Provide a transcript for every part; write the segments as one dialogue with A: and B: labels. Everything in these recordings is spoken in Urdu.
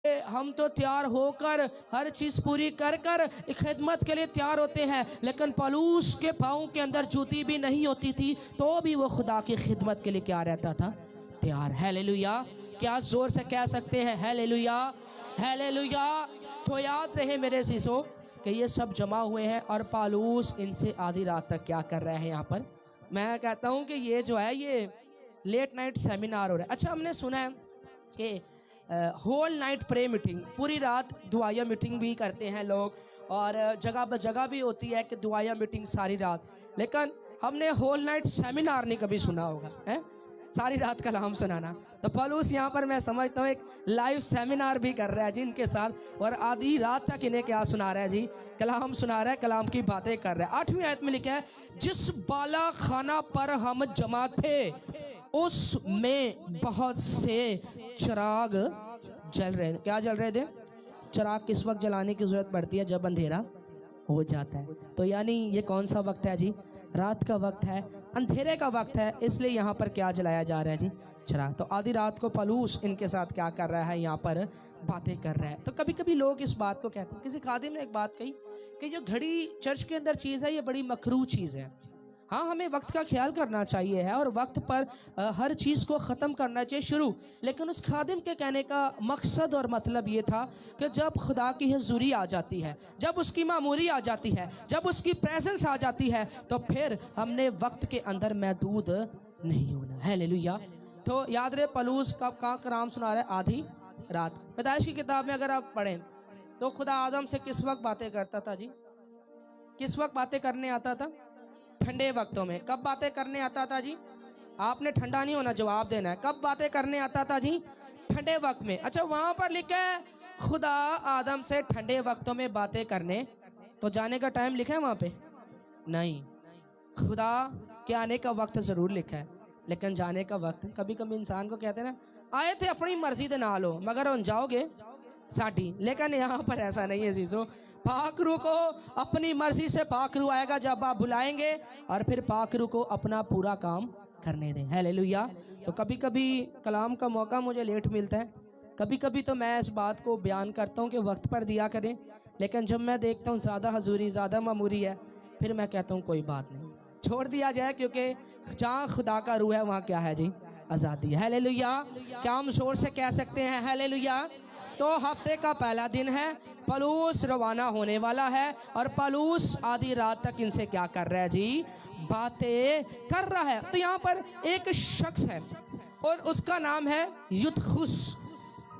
A: ہم تو تیار ہو کر ہر چیز پوری کر کر خدمت کے لیے تیار ہوتے ہیں، لیکن پالوس کے پاؤں کے اندر جوتی بھی نہیں ہوتی تھی تو بھی وہ خدا کی خدمت کے لیے کیا رہتا تھا؟ تیار۔ ہیلیلویا! کیا زور سے کہہ سکتے ہیں ہیلیلویا؟ ہیلیلویا! تو یاد رہے میرے عزیزو کہ یہ سب جمع ہوئے ہیں اور پالوس ان سے آدھی رات تک کیا کر رہے ہیں یہاں پر؟ میں کہتا ہوں کہ یہ جو ہے یہ لیٹ نائٹ سیمینار ہو رہا ہے۔ اچھا، ہم نے سنا ہے کہ ہول نائٹ پرے میٹنگ، پوری رات دعائیہ میٹنگ بھی کرتے ہیں لوگ، اور جگہ بجگہ بھی ہوتی ہے کہ دعائیہ میٹنگ ساری رات، لیکن ہم نے ہول نائٹ سیمینار نہیں کبھی سنا ہوگا، ساری رات کلام سنانا۔ تو پالوس یہاں پر میں سمجھتا ہوں ایک لائیو سیمینار بھی کر رہا ہے جی ان کے ساتھ، اور آدھی رات تک انہیں کیا سنا رہا ہے جی؟ کلام سنا رہا ہے، کلام کی باتیں کر رہا ہے۔ 8ویں آیت میں لکھا ہے جس بالا خانہ پر ہم جمع تھے اس میں بہت سے چراغ جل رہے ہیں۔ کیا جل رہے تھے؟ چراغ کس وقت جلانے کی ضرورت پڑتی ہے؟ جب اندھیرا ہو جاتا ہے۔ تو یعنی یہ کون سا وقت ہے جی؟ رات کا وقت ہے، اندھیرے کا وقت ہے، اس لیے یہاں پر کیا جلایا جا رہا ہے جی؟ چراغ۔ تو آدھی رات کو پالوس ان کے ساتھ کیا کر رہا ہے؟ یہاں پر باتیں کر رہا ہے۔ تو کبھی کبھی لوگ اس بات کو کہتے ہیں، کسی خادم نے ایک بات کہی کہ جو گھڑی چرچ کے اندر چیز ہے یہ بڑی مکروہ چیز ہے۔ ہاں، ہمیں وقت کا خیال کرنا چاہیے ہے اور وقت پر ہر چیز کو ختم کرنا چاہیے شروع، لیکن اس خادم کے کہنے کا مقصد اور مطلب یہ تھا کہ جب خدا کی حضوری آ جاتی ہے، جب اس کی معموری آ جاتی ہے، جب اس کی پریزنس آ جاتی ہے، تو پھر ہم نے وقت کے اندر محدود نہیں ہونا۔ ہیلیلویا! تو یاد رہے پالوس کب کہاں کلام سنا رہا ہے؟ آدھی رات۔ پیدائش کی کتاب میں اگر آپ پڑھیں تو خدا آدم سے کس وقت باتیں کرتا تھا جی؟ کس وقت باتیں کرنے آتا تھا؟ ٹھنڈے وقتوں میں۔ کب باتیں کرنے آتا تھا جی؟ آپ نے ٹھنڈا نہیں ہونا، جواب دینا ہے۔ کب باتیں کرنے آتا تھا جی؟ ٹھنڈے وقت میں۔ اچھا، وہاں پر لکھا ہے خدا آدم سے ٹھنڈے وقتوں میں باتیں کرنے، تو جانے کا ٹائم لکھا ہے وہاں پہ؟ نہیں۔ خدا کے آنے کا وقت ضرور لکھا ہے، لیکن جانے کا وقت کبھی کبھی انسان کو کہتے ہیں نا، آئے تھے اپنی مرضی دے نہ لو مگر ان جاؤ گے ساٹھی، لیکن یہاں پر ایسا نہیں ہے عزیزو۔ پاک روح کو اپنی مرضی سے پاک روح آئے گا جب آپ بلائیں گے، اور پھر پاک روح کو اپنا پورا کام کرنے دیں۔ ہیلیلویا! تو کبھی کبھی کلام کا موقع مجھے لیٹ ملتا ہے، کبھی کبھی تو میں اس بات کو بیان کرتا ہوں کہ وقت پر دیا کریں، لیکن جب میں دیکھتا ہوں زیادہ حضوری، زیادہ معموری ہے، پھر میں کہتا ہوں کوئی بات نہیں، چھوڑ دیا جائے، کیونکہ جہاں خدا کا روح ہے وہاں کیا ہے جی؟ آزادی ہے۔ ہیلیلویا! کیا ہم زور سے کہہ سکتے ہیں ہیلیلویا؟ تو ہفتے کا پہلا دن ہے، پالوس روانہ ہونے والا ہے، اور پالوس آدھی رات تک ان سے کیا کر رہا ہے جی؟ باتیں کر رہا ہے۔ تو یہاں پر ایک شخص ہے اور اس کا نام ہے یوتخس۔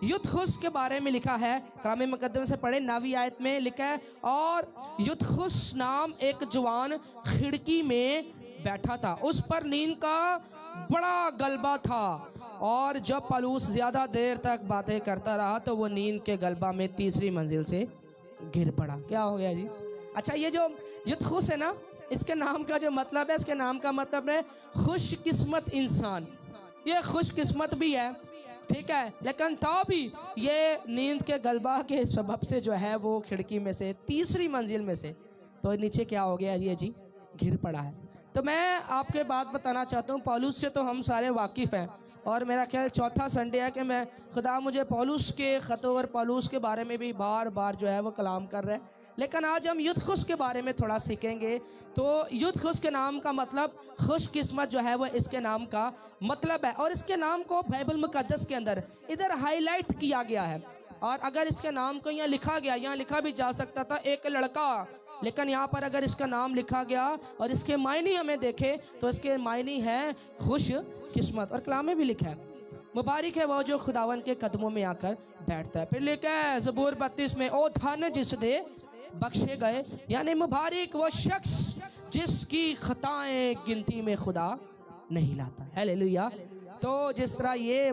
A: یوتخس کے بارے میں لکھا ہے، کلام مقدس سے پڑھیں، 9ویں آیت میں لکھا ہے اور یوتخس نام ایک جوان کھڑکی میں بیٹھا تھا، اس پر نیند کا بڑا غلبہ تھا، اور جب پالوس زیادہ دیر تک باتیں کرتا رہا تو وہ نیند کے غلبہ میں تیسری منزل سے گر پڑا۔ کیا ہو گیا جی؟ اچھا، یہ جو یوتخس ہے نا، اس کے نام کا جو مطلب ہے، اس کے نام کا مطلب ہے خوش قسمت انسان۔ یہ خوش قسمت بھی ہے، ٹھیک ہے، لیکن تو بھی یہ نیند کے غلبہ کے سبب سے جو ہے وہ کھڑکی میں سے تیسری منزل میں سے تو نیچے کیا ہو گیا یہ جی؟ گر پڑا ہے۔ تو میں آپ کے بات بتانا چاہتا ہوں، پالوس سے تو ہم سارے واقف ہیں، اور میرا خیال چوتھا سنڈے ہے کہ میں خدا مجھے پالوس کے خطوں اور پالوس کے بارے میں بھی بار بار جو ہے وہ کلام کر رہے ہیں، لیکن آج ہم یوتخس کے بارے میں تھوڑا سیکھیں گے۔ تو یوتخس کے نام کا مطلب خوش قسمت جو ہے وہ اس کے نام کا مطلب ہے، اور اس کے نام کو بائبل مقدس کے اندر ادھر ہائی لائٹ کیا گیا ہے، اور اگر اس کے نام کو یہاں لکھا گیا، یہاں لکھا بھی جا سکتا تھا ایک لڑکا، لیکن یہاں پر اگر اس کا نام لکھا گیا اور اس کے معنی ہمیں دیکھے تو اس کے معنی ہے خوش قسمت، اور کلام میں بھی لکھا ہے مبارک ہے وہ جو خداون کے قدموں میں آ کر بیٹھتا ہے۔ پھر لکھا ہے زبور 32 میں، او دھن جس دے بخشے گئے، یعنی مبارک وہ شخص جس کی خطائیں گنتی میں خدا نہیں لاتا۔ ہیلیلویا! تو جس طرح یہ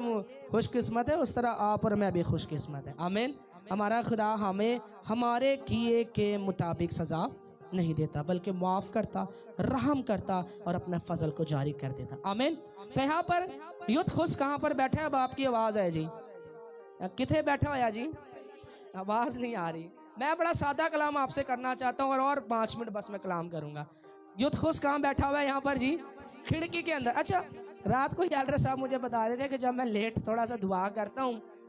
A: خوش قسمت ہے اس طرح آپ اور میں بھی خوش قسمت ہے۔ آمین۔ ہمارا خدا ہمیں ہمارے کیے کے مطابق سزا نہیں دیتا، بلکہ معاف کرتا، رحم کرتا اور اپنا فضل کو جاری کر دیتا۔ آمین۔ تو یہاں پر یوتخس کہاں پر بیٹھا ہے؟ اب آپ کی آواز ہے جی، کتنے بیٹھا ہوا جی؟ آواز نہیں آ رہی۔ میں بڑا سادہ کلام آپ سے کرنا چاہتا ہوں، اور 5 منٹ بس میں کلام کروں گا۔ یوتخس کہاں بیٹھا ہوا ہے یہاں پر جی؟ کھڑکی کے اندر۔ اچھا، رات کو یالر صاحب مجھے بتا رہے تھے کہ جب میں لیٹ تھوڑا سا دعا کرتا ہوں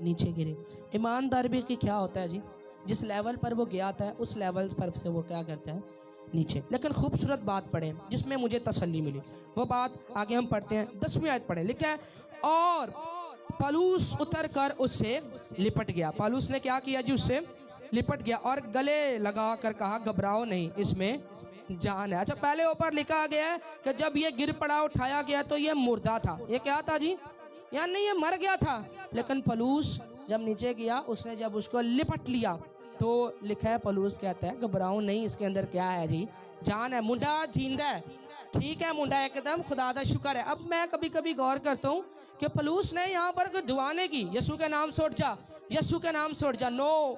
A: نیچے گرے. ایماندار بھی کہ کیا ہوتا ہے جی, جس لیول پر وہ گیا تھا اس لیول پر سے وہ کیا کرتا ہے, نیچے. لیکن خوبصورت بات پڑھیں جس میں مجھے تسلی ملی, وہ بات آگے ہم پڑھتے ہیں. 10ویں آیت پڑھیں, لکھا ہے اور پالوس اتر کر اس سے لپٹ گیا. پالوس نے کیا کیا جی, اس سے لپٹ گیا اور گلے لگا کر کہا گھبراؤ نہیں, اس میں جان ہے. اچھا پہلے اوپر لکھا گیا ہے کہ جب یہ گر پڑا اٹھایا گیا تو یہ مردہ تھا. یہ کیا تھا جی, یعنی یہ مر گیا تھا. لیکن پالوس جب نیچے گیا, اس نے جب اس کو لپٹ لیا تو لکھا ہے پالوس کہتا ہے گھبراؤ نہیں, اس کے اندر کیا ہے جی, جان ہے. منڈا جیندہ ہے, ٹھیک ہے, منڈا ایک دم, خدا دا شکر ہے. اب میں کبھی کبھی غور کرتا ہوں کہ پالوس نے یہاں پر کوئی دعا نہیں کی, یسوع کے نام سے اٹھ جا, یسوع کے نام سے اٹھ جا. نو,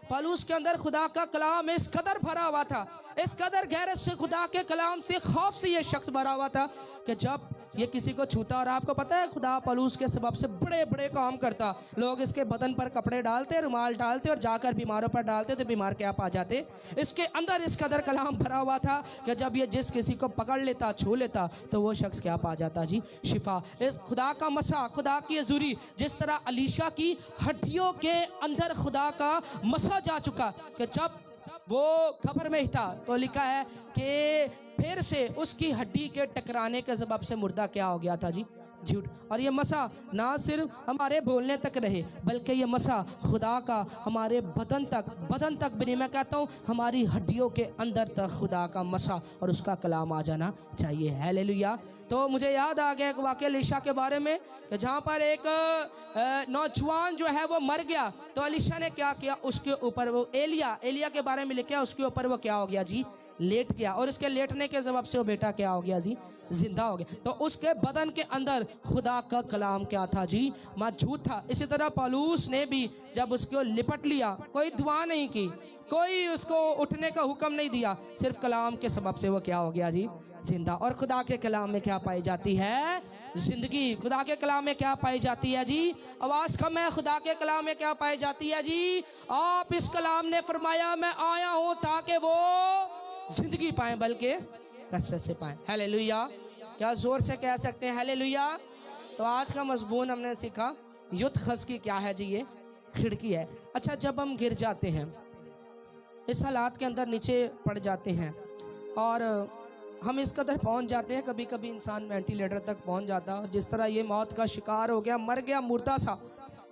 A: پالوس کے اندر خدا کا کلام اس قدر بھرا ہوا تھا, اس قدر غیرت سے, خدا کے کلام سے, خوف سے یہ شخص بھرا ہوا تھا کہ جب یہ کسی کو چھوتا, اور آپ کو پتا ہے خدا پالوس کے سبب سے بڑے بڑے کام کرتا. لوگ اس کے بدن پر کپڑے ڈالتے, رومال ڈالتے اور جا کر بیماروں پر ڈالتے تو بیمار کیا پا جاتے. اس کے اندر اس قدر کلام بھرا ہوا تھا کہ جب یہ جس کسی کو پکڑ لیتا, چھو لیتا تو وہ شخص کیا پا جاتا جی, شفا. اس خدا کا مسا, خدا کی حضوری, جس طرح علیشا کی ہڈیوں کے اندر خدا کا مسا جا چکا کہ جب وہ قبر میں ہی تھا تو لکھا ہے کہ پھر سے اس کی ہڈی کے ٹکرانے کے سبب سے مردہ کیا ہو گیا تھا جی, جھوٹ. اور یہ مسا نہ صرف ہمارے بولنے تک رہے بلکہ یہ مسا خدا کا ہمارے بدن تک بھی نہیں, میں کہتا ہوں ہماری ہڈیوں کے اندر تک خدا کا مسا اور اس کا کلام آ جانا چاہیے. ہیلیلویا. تو مجھے یاد آ گیا ایک واقعہ علیشا کے بارے میں کہ جہاں پر ایک نوجوان جو ہے وہ مر گیا تو علیشا نے کیا کیا, اس کے اوپر وہ ایلیا کے بارے میں لکھا, اس کے اوپر وہ کیا ہو گیا جی, لیٹ گیا. اور اس کے لیٹنے کے سبب سے وہ بیٹا کیا ہو گیا جی, زندہ ہو گیا. تو اس کے بدن کے اندر خدا کا کلام کیا تھا جی, موجود تھا. اسی طرح پالوس نے بھی جب اس کو لپٹ لیا, کوئی دعا نہیں کی, کوئی اس کو اٹھنے کا حکم نہیں دیا, صرف کلام کے سبب سے وہ کیا ہو گیا جی, زندہ. اور خدا کے کلام میں کیا پائی جاتی ہے, زندگی. خدا کے کلام میں کیا پائی جاتی ہے جی, آواز کم ہے, خدا کے کلام میں کیا پائی جاتی ہے جی. آپ اس کلام نے فرمایا میں آیا ہوں تاکہ وہ زندگی پائیں بلکہ کثرت سے پائیں. ہیلیلویا. کیا زور سے کہہ سکتے ہیں ہیلیلویا. تو آج کا مضمون ہم نے سیکھا یوتھ خس کی کیا ہے جی, یہ کھڑکی ہے. اچھا جب ہم گر جاتے ہیں, اس حالات کے اندر نیچے پڑ جاتے ہیں اور ہم اس قدر پہنچ جاتے ہیں, کبھی کبھی انسان وینٹیلیٹر تک پہنچ جاتا ہے, اور جس طرح یہ موت کا شکار ہو گیا, مر گیا, مردہ سا,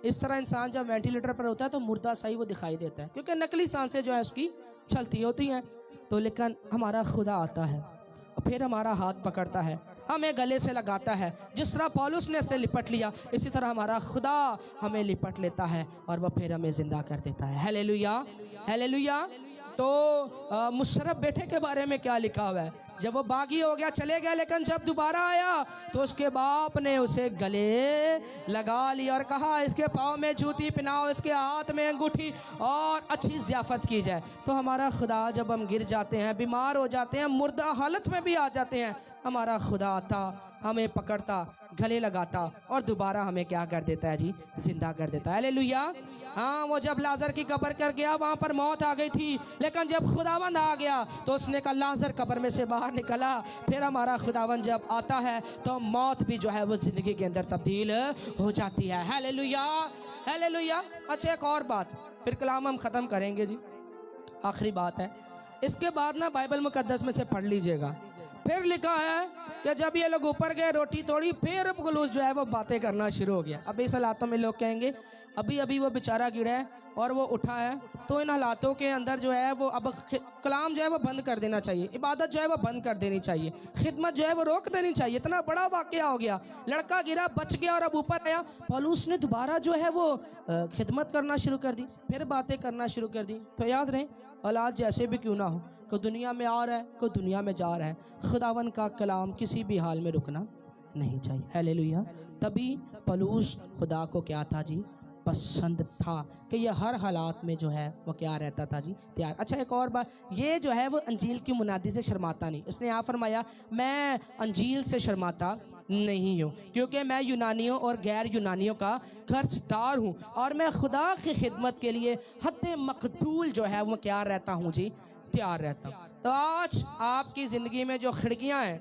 A: اس طرح انسان جب وینٹیلیٹر پر ہوتا ہے تو مردہ سا ہی وہ دکھائی دیتا ہے, کیونکہ نقلی سانسیں جو ہے اس کی چلتی ہوتی ہیں. تو لیکن ہمارا خدا آتا ہے اور پھر ہمارا ہاتھ پکڑتا ہے, ہمیں گلے سے لگاتا ہے. جس طرح پالوس نے اسے لپٹ لیا, اسی طرح ہمارا خدا ہمیں لپٹ لیتا ہے اور وہ پھر ہمیں زندہ کر دیتا ہے. Hallelujah, hallelujah. تو مشرف بیٹے کے بارے میں کیا لکھا ہوا ہے, جب وہ باغی ہو گیا, چلے گیا, لیکن جب دوبارہ آیا تو اس کے باپ نے اسے گلے لگا لیا اور کہا اس کے پاؤں میں جوتی پہناؤ, اس کے ہاتھ میں انگوٹھی, اور اچھی ضیافت کی جائے. تو ہمارا خدا جب ہم گر جاتے ہیں, بیمار ہو جاتے ہیں, مردہ حالت میں بھی آ جاتے ہیں, ہمارا خدا آتا, ہمیں پکڑتا, گلے لگاتا اور دوبارہ ہمیں کیا کر دیتا ہے جی, زندہ کر دیتا ہے. ہیلیلویا. ہاں, وہ جب لازر کی قبر کر گیا وہاں پر موت آ گئی تھی, لیکن جب خداوند آ گیا تو اس نے کہا لازر قبر میں سے باہر نکلا. پھر ہمارا خداوند جب آتا ہے تو موت بھی جو ہے وہ زندگی کے اندر تبدیل ہو جاتی ہے. Hallelujah, hallelujah. اچھا ایک اور بات, پھر کلام ہم ختم کریں گے جی, آخری بات ہے. اس کے بعد نا بائبل مقدس میں سے پڑھ لیجئے گا, پھر لکھا ہے کہ جب یہ لوگ اوپر گئے روٹی توڑی, پھر پولس جو ہے وہ باتیں کرنا شروع ہو گیا. اب اس حالاتوں میں لوگ کہیں گے ابھی وہ بیچارہ گرا ہے اور وہ اٹھا ہے, تو ان حالاتوں کے اندر جو ہے وہ اب کلام جو ہے وہ بند کر دینا چاہیے, عبادت جو ہے وہ بند کر دینی چاہیے, خدمت جو ہے وہ روک دینی چاہیے. اتنا بڑا واقعہ ہو گیا, لڑکا گرا, بچ گیا اور اب اوپر آیا. پولس نے دوبارہ جو ہے وہ خدمت کرنا شروع کر دی, پھر باتیں کرنا شروع کر دی. تو یاد رہیں, اولاد جیسے بھی کیوں نہ ہو, کوئی دنیا میں آ رہا ہے, کوئی دنیا میں جا رہا ہے, خداوند کا کلام کسی بھی حال میں رکنا نہیں چاہیے. ہیلیلویا. تبھی پولس خدا کو کیا تھا جی, پسند تھا کہ یہ ہر حالات میں جو ہے وہ کیا رہتا تھا جی, تیار. اچھا ایک اور بات, یہ جو ہے وہ انجیل کی منادی سے شرماتا نہیں. اس نے یہاں فرمایا میں انجیل سے شرماتا نہیں ہوں, کیونکہ میں یونانیوں اور غیر یونانیوں کا قرضدار ہوں, اور میں خدا کی خدمت کے لیے حد مقتول جو ہے وہ کیا رہتا ہوں جی, تیار رہتا ہوں. تو آج آپ کی زندگی میں جو کھڑکیاں ہیں,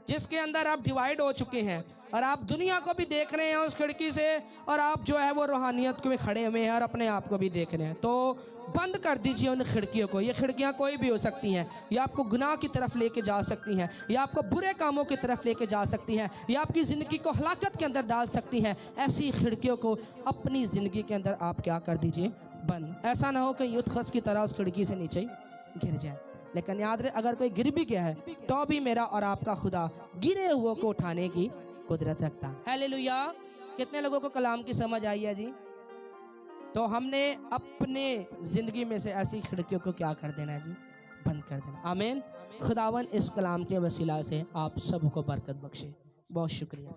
A: جس کے اندر آپ ڈیوائیڈ ہو چکے ہیں اور آپ دنیا کو بھی دیکھ رہے ہیں اس کھڑکی سے اور آپ جو ہے وہ روحانیت کو بھی کھڑے ہوئے ہیں اور اپنے آپ کو بھی دیکھ رہے ہیں، تو بند کر دیجئے ان کھڑکیوں کو۔ یہ کھڑکیاں کوئی بھی ہو سکتی ہیں، یہ آپ کو گناہ کی طرف لے کے جا سکتی ہیں، یہ آپ کو برے کاموں کی طرف لے کے جا سکتی ہیں، یہ آپ کی زندگی کو ہلاکت کے اندر ڈال سکتی ہیں۔ ایسی کھڑکیوں کو اپنی زندگی کے اندر آپ کیا کر دیجئے؟ بند۔ ایسا نہ ہو کہ یوتخس کی طرح اس کھڑکی سے نیچے گر جائے۔ لیکن یاد رہے اگر کوئی گر بھی گیا ہے تو بھی میرا اور آپ کا خدا گرے ہوئے کو اٹھانے کی قدرت رکھتا ہے۔ ہیلیلویا! کتنے لوگوں کو کلام کی سمجھ آئی ہے جی؟ تو ہم نے اپنے زندگی میں سے ایسی کھڑکیوں کو کیا کر دینا ہے جی؟ بند کر دینا۔ آمین۔ خداوند اس کلام کے وسیلہ سے آپ سب کو برکت بخشے۔ بہت شکریہ۔